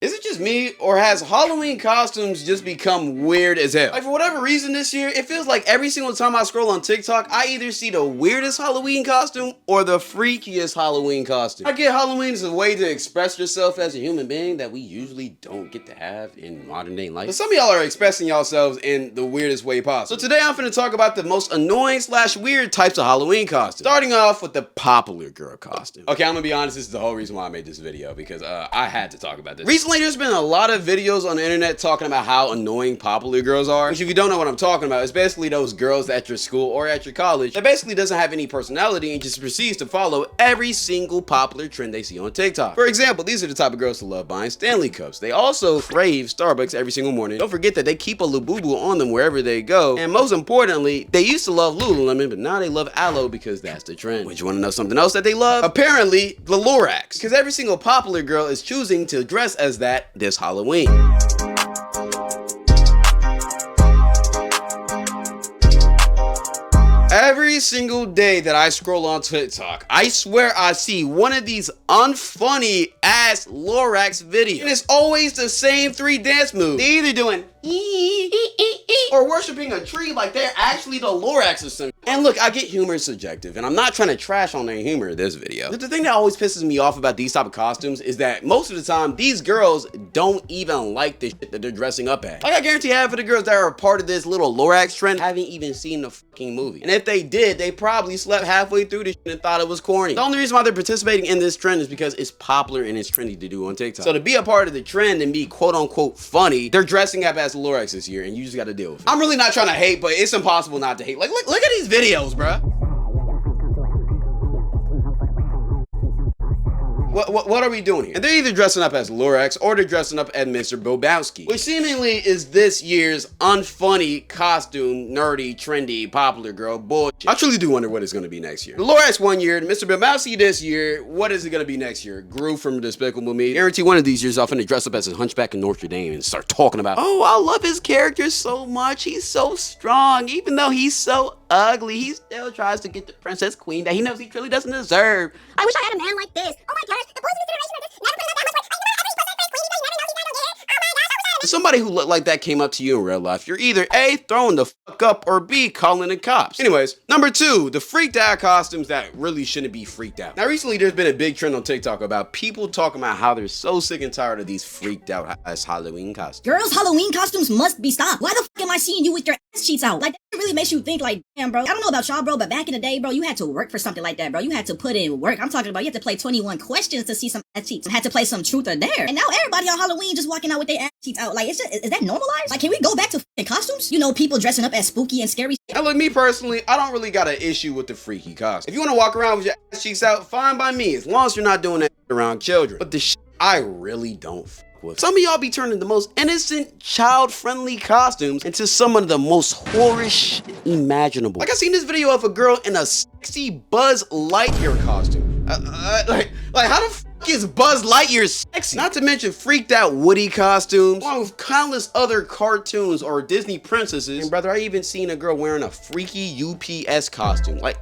Is it just me, or has Halloween costumes just become weird as hell? Like, for whatever reason this year, it feels like every single time I scroll on TikTok, I either see the weirdest Halloween costume or the freakiest Halloween costume. I get Halloween is a way to express yourself as a human being that we usually don't get to have in modern day life. But some of y'all are expressing yourselves in the weirdest way possible. So today I'm finna talk about the most annoying / weird types of Halloween costumes. Starting off with the popular girl costume. Okay, I'm gonna be honest, this is the whole reason why I made this video, because I had to talk about this. Recently, there's been a lot of videos on the internet talking about how annoying popular girls are, which if you don't know what I'm talking about, it's basically those girls at your school or at your college that basically doesn't have any personality and just proceeds to follow every single popular trend they see on TikTok. For example, these are the type of girls who love buying Stanley cups. They also crave Starbucks every single morning. Don't forget that they keep a Labubu on them wherever they go. And most importantly, they used to love Lululemon, but now they love Aloe because that's the trend. Would you want to know something else that they love? Apparently, the Lorax. Because every single popular girl is choosing to dress as that this Halloween. Every single day that I scroll on TikTok, I swear I see one of these unfunny ass Lorax videos. And it's always the same 3 dance moves. They're either doing or worshiping a tree like they're actually the Lorax or something. And look, I get humor is subjective, and I'm not trying to trash on their humor in this video. But the thing that always pisses me off about these type of costumes is that most of the time, these girls don't even like the shit that they're dressing up as. Like, I guarantee half of the girls that are a part of this little Lorax trend haven't even seen the fucking movie. And if they did, they probably slept halfway through this shit and thought it was corny. The only reason why they're participating in this trend is because it's popular and it's trendy to do on TikTok. So to be a part of the trend and be quote unquote funny, they're dressing up as Lorax this year, and you just gotta deal with it. I'm really not trying to hate, but it's impossible not to hate. Like, look at these videos, bruh. What are we doing here? And they're either dressing up as Lorax or they're dressing up as Mr. Bobowski, which seemingly is this year's unfunny costume, nerdy, trendy, popular girl bullshit. I truly do wonder what it's gonna be next year. The Lorax one year, Mr. Bobowski this year. What is it gonna be next year? Gru from Despicable Me. Guarantee one of these years I'm finna dress up as a hunchback in Notre Dame and start talking about, oh, I love his character so much. He's so strong. Even though he's so ugly, he still tries to get the princess queen that he knows he truly doesn't deserve. I wish I had a man like this. Oh my gosh, the boys of this generation are just never put that much work. Every person queen, you never know he's not gonna get. Oh my gosh, I wish I had If somebody who looked like that came up to you in real life, you're either A, throwing the fuck up, or B, calling the cops. Anyways, number 2, the freaked out costumes that really shouldn't be freaked out. Now, recently there's been a big trend on TikTok about people talking about how they're so sick and tired of these freaked out ass Halloween costumes. Girls' Halloween costumes must be stopped. Why the fuck am I seeing you with your ass cheeks out? Like, that really makes you think like, damn, bro. I don't know about y'all, bro, but back in the day, bro, you had to work for something like that, bro. You had to put in work. I'm talking about you had to play 21 questions to see some ass cheeks. You had to play some truth or dare. And now everybody on Halloween just walking out with their ass cheeks out. Like, is that normalized? Like, can we go back to fucking costumes? You know, people dressing up as spooky and scary shit. Now look, me personally, I don't really got an issue with the freaky costume. If you want to walk around with your ass cheeks out, fine by me, as long as you're not doing that around children. But the shit I really don't with. Some of y'all be turning the most innocent, child-friendly costumes into some of the most horror shit imaginable. Like, I seen this video of a girl in a sexy Buzz Lightyear costume. Like how the fuck is Buzz Lightyear sexy? Not to mention freaked out Woody costumes, along with countless other cartoons or Disney princesses. And brother, I even seen a girl wearing a freaky UPS costume. Like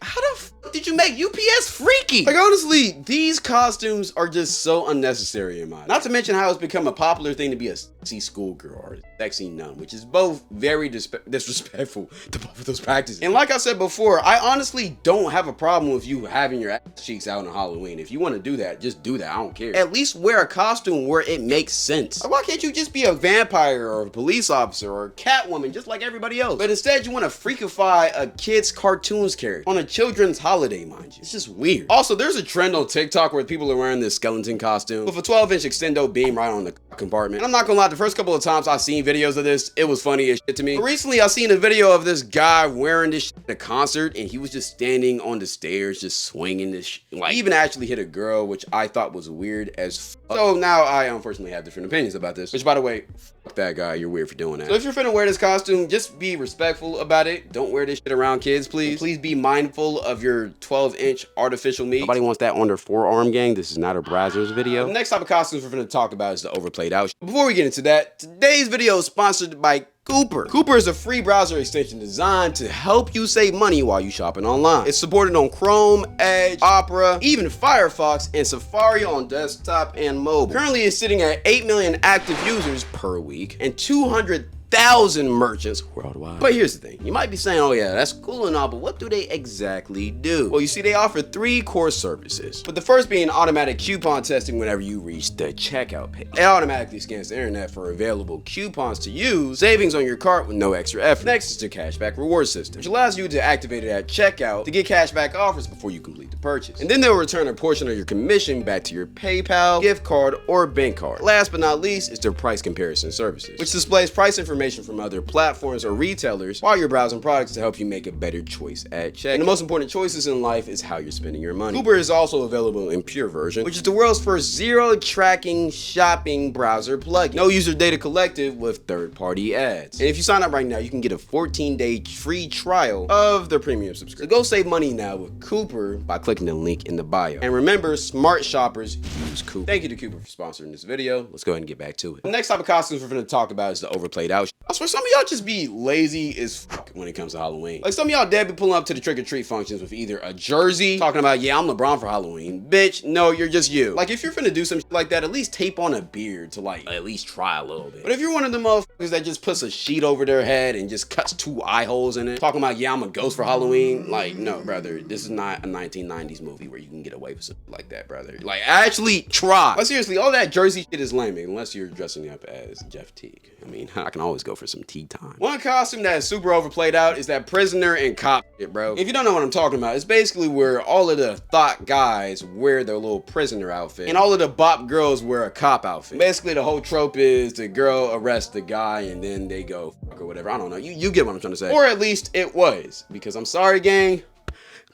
how the fuck did you make UPS freaky? Like, honestly, these costumes are just so unnecessary in my mind. Not to mention how it's become a popular thing to be a sexy schoolgirl or a sexy nun, which is both very disrespectful to both of those practices. And like I said before, I honestly don't have a problem with you having your ass cheeks out on Halloween. If you want to do that, just do that. I don't care. At least wear a costume where it makes sense. Like, why can't you just be a vampire or a police officer or a Catwoman just like everybody else? But instead, you want to freakify a kid's cartoons character on a children's holiday, mind you. It's just weird. Also, there's a trend on TikTok where people are wearing this skeleton costume with a 12-inch extendo beam right on the compartment. And I'm not gonna lie, the first couple of times I've seen videos of this, it was funny as shit to me. But recently, I seen a video of this guy wearing this shit at a concert, and he was just standing on the stairs, just swinging this shit. Like, he even actually hit a girl, which I thought was weird as fuck. So now I unfortunately have different opinions about this, which, by the way, fuck that guy, you're weird for doing that. So if you're finna wear this costume, just be respectful about it. Don't wear this shit around kids, please. Please be mindful of your 12-inch artificial meat. Nobody wants that on their forearm, gang. This is not a Brazzers video. The next type of costumes we're finna talk about is the overplayed out. Before we get into that, today's video is sponsored by Cooper. Cooper is a free browser extension designed to help you save money while you shopping online. It's supported on Chrome, Edge, Opera, even Firefox, and Safari on desktop and mobile. Currently, it's sitting at 8 million active users per week and 200,000 merchants worldwide. But here's the thing, you might be saying, oh yeah, that's cool and all, but what do they exactly do? Well, you see, they offer 3 core services, but the first being automatic coupon testing whenever you reach the checkout page. It automatically scans the internet for available coupons to use, savings on your cart with no extra effort. Next is the cashback reward system, which allows you to activate it at checkout to get cashback offers before you complete the purchase. And then they'll return a portion of your commission back to your PayPal, gift card, or bank card. Last but not least is their price comparison services, which displays price information from other platforms or retailers while you're browsing products to help you make a better choice at checkout. And the most important choices in life is how you're spending your money. Cooper is also available in pure version, which is the world's first zero tracking shopping browser plugin. No user data collected with third-party ads. And if you sign up right now, you can get a 14-day free trial of their premium subscription. So go save money now with Cooper by clicking the link in the bio. And remember, smart shoppers use Cooper. Thank you to Cooper for sponsoring this video. Let's go ahead and get back to it. The next type of costumes we're going to talk about is the overplayed out. I swear some of y'all just be lazy as fuck when it comes to Halloween. Like some of y'all dead be pulling up to the trick-or-treat functions with either a jersey, talking about, yeah, I'm LeBron for Halloween. Bitch, no, you're just you. Like if you're finna do some shit like that, at least tape on a beard to like at least try a little bit. But if you're one of the motherfuckers that just puts a sheet over their head and just cuts 2 eye holes in it, talking about, yeah, I'm a ghost for Halloween, like, no, brother, this is not a 1990s movie where you can get away with something like that, brother. Like, actually try. But seriously, all that jersey shit is lame, unless you're dressing up as Jeff Teague. I mean, I can always go for some tea time. One costume that is super overplayed out is that prisoner and cop shit, bro. If you don't know what I'm talking about, it's basically where all of the thought guys wear their little prisoner outfit and all of the bop girls wear a cop outfit. Basically, the whole trope is the girl arrests the guy and then they go fuck or whatever. I don't know. You get what I'm trying to say. Or at least it was, because I'm sorry, gang,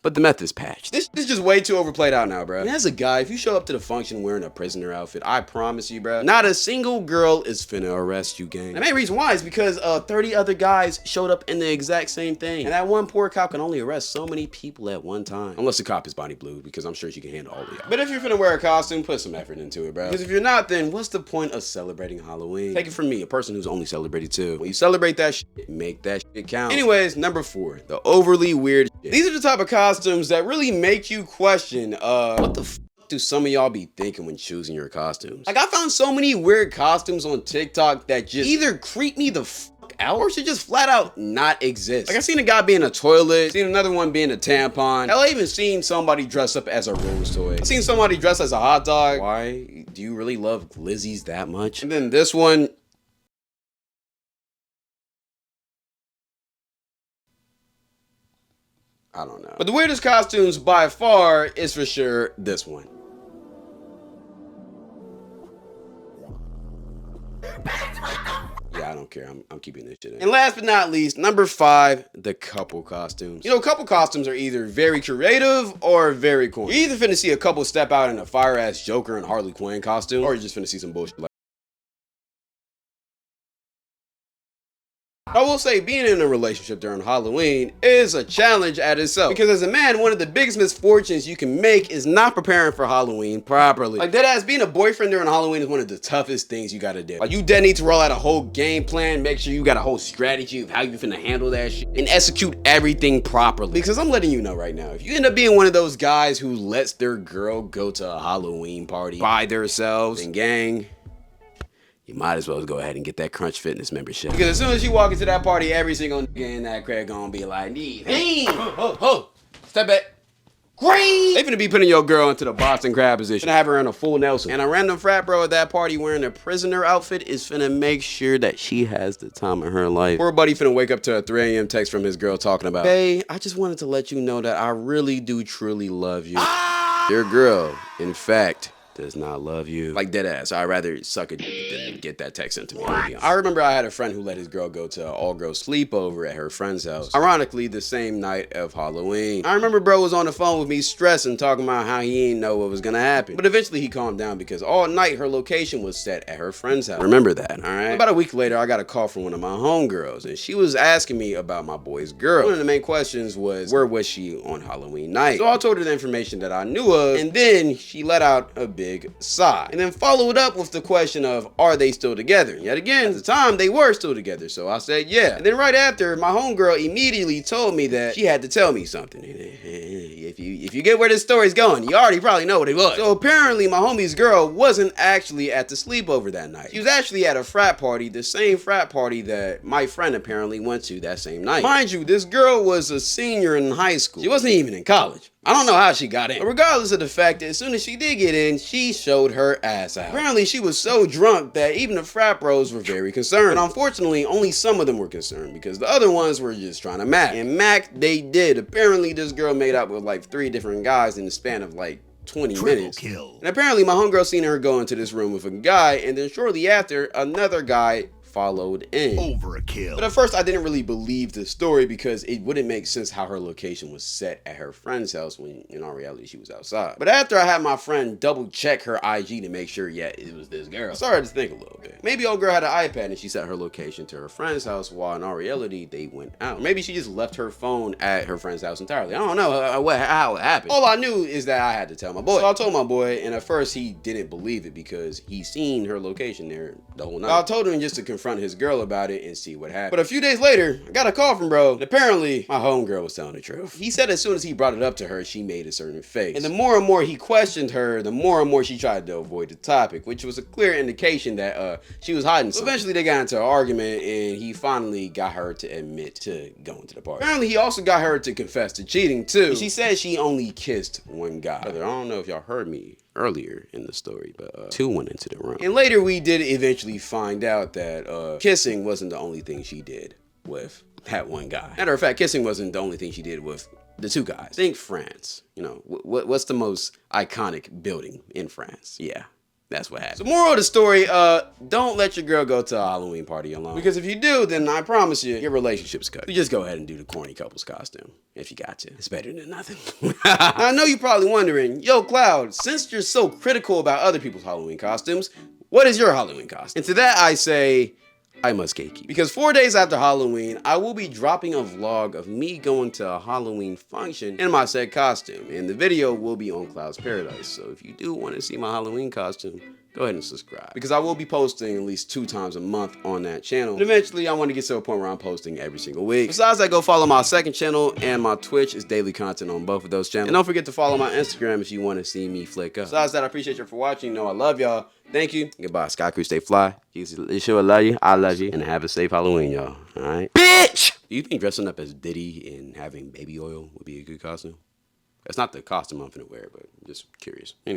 but the meth is patched. This is just way too overplayed out now, bro. And as a guy, if you show up to the function wearing a prisoner outfit, I promise you, bro, not a single girl is finna arrest you, gang. The main reason why is because 30 other guys showed up in the exact same thing. And that one poor cop can only arrest so many people at one time. Unless the cop is Bonnie Blue, because I'm sure she can handle all of y'all. But if you're finna wear a costume, put some effort into it, bro. Because if you're not, then what's the point of celebrating Halloween? Take it from me, a person who's only celebrated 2. When you celebrate that shit, make that shit count. Anyways, number 4, the overly weird shit. These are the type of costumes that really make you question, what the f do some of y'all be thinking when choosing your costumes? Like, I found so many weird costumes on TikTok that just either creep me the fuck out or should just flat out not exist. Like, I seen a guy being a toilet, seen another one being a tampon. Hell, I even seen somebody dress up as a Rose toy. I seen somebody dress as a hot dog. Why? Do you really love Glizzies that much? And then this one, I don't know. But the weirdest costumes by far is for sure this one. Yeah, I don't care. I'm keeping this shit in. And last but not least, number 5, the couple costumes. You know, couple costumes are either very creative or very corny. You're either finna see a couple step out in a fire-ass Joker and Harley Quinn costume, or you're just finna see some bullshit like I will say, being in a relationship during Halloween is a challenge at itself. Because as a man, one of the biggest misfortunes you can make is not preparing for Halloween properly. Like, deadass, being a boyfriend during Halloween is one of the toughest things you gotta do. Like, you dead need to roll out a whole game plan, make sure you got a whole strategy of how you finna handle that shit, and execute everything properly. Because I'm letting you know right now, if you end up being one of those guys who lets their girl go to a Halloween party by themselves, then gang, you might as well go ahead and get that Crunch Fitness membership. Because as soon as you walk into that party, every single nigga in that crowd gonna be like, step back. Green! They finna be putting your girl into the Boston crab position. Finna have her in a full Nelson. And a random frat bro at that party wearing a prisoner outfit is finna make sure that she has the time of her life. Poor buddy finna wake up to a 3 a.m. text from his girl talking about, hey, I just wanted to let you know that I really do truly love you. Your girl, in fact, does not love you. Like, dead ass. I'd rather suck a dick than get that text sent to me. I remember I had a friend who let his girl go to an all-girls sleepover at her friend's house. Ironically, the same night of Halloween. I remember bro was on the phone with me stressing, talking about how he didn't know what was gonna happen. But eventually he calmed down because all night her location was set at her friend's house. Remember that, alright? About a week later, I got a call from one of my homegirls, and she was asking me about my boy's girl. One of the main questions was, where was she on Halloween night? So I told her the information that I knew of, and then she let out a big big sigh. And then follow it up with the question of, are they still together? And yet again, at the time, they were still together, so I said yeah. And then right after, my homegirl immediately told me that she had to tell me something. If you get where this story's going, you already probably know what it was. So apparently, my homie's girl wasn't actually at the sleepover that night. She was actually at a frat party, the same frat party that my friend apparently went to that same night. Mind you, this girl was a senior in high school. She wasn't even in college. I don't know how she got in. But regardless of the fact that as soon as she did get in, she showed her ass out. Apparently, she was so drunk that even the frat bros were very concerned. And unfortunately, only some of them were concerned because the other ones were just trying to mac. And mac they did. Apparently, this girl made out with like 3 different guys in the span of like 20 minutes. Kill. And apparently, my homegirl seen her go into this room with a guy, and then shortly after, another guy followed in. Overkill. But at first I didn't really believe the story because it wouldn't make sense how her location was set at her friend's house when in all reality she was outside. But after I had my friend double check her IG to make sure, yeah, it was this girl, I started to think a little bit. Maybe old girl had an iPad and she set her location to her friend's house while in all reality they went out. Or maybe she just left her phone at her friend's house entirely. I don't know how it happened. All I knew is that I had to tell my boy. So I told my boy, and at first he didn't believe it because he seen her location there the whole night. So I told him just to confront his girl about it and see what happened. But a few days later, I got a call from bro, and apparently my homegirl was telling the truth. He said as soon as he brought it up to her, she made a certain face. And the more and more he questioned her, the more and more she tried to avoid the topic, which was a clear indication that she was hiding something. So eventually they got into an argument, and he finally got her to admit to going to the party. Apparently he also got her to confess to cheating too. And she said she only kissed one guy. I don't know if y'all heard me earlier in the story, but 2 went into the room. And later we did eventually find out that kissing wasn't the only thing she did with that one guy. Matter of fact, kissing wasn't the only thing she did with the 2 guys. Think France. You know, what's the most iconic building in France? Yeah. That's what happened. So moral of the story, don't let your girl go to a Halloween party alone. Because if you do, then I promise you, your relationship's cut. You just go ahead and do the corny couples costume. If you got to. It's better than nothing. Now, I know you're probably wondering, yo, Cloud, since you're so critical about other people's Halloween costumes, what is your Halloween costume? And to that I say, I must gatekeep. Because 4 days after Halloween, I will be dropping a vlog of me going to a Halloween function in my said costume. And the video will be on Cloud's Paradise. So if you do want to see my Halloween costume, go ahead and subscribe. Because I will be posting at least 2 times a month on that channel. And eventually I want to get to a point where I'm posting every single week. Besides that, go follow my second channel and my Twitch is daily content on both of those channels. And don't forget to follow my Instagram if you want to see me flick up. Besides that, I appreciate you for watching. You know I love y'all. Thank you. Goodbye. Sky Crew, stay fly. Jesus, sure love you. I love you. And have a safe Halloween, y'all. All right. Bitch! Do you think dressing up as Diddy and having baby oil would be a good costume? That's not the costume I'm finna wear, but I'm just curious. Anyway.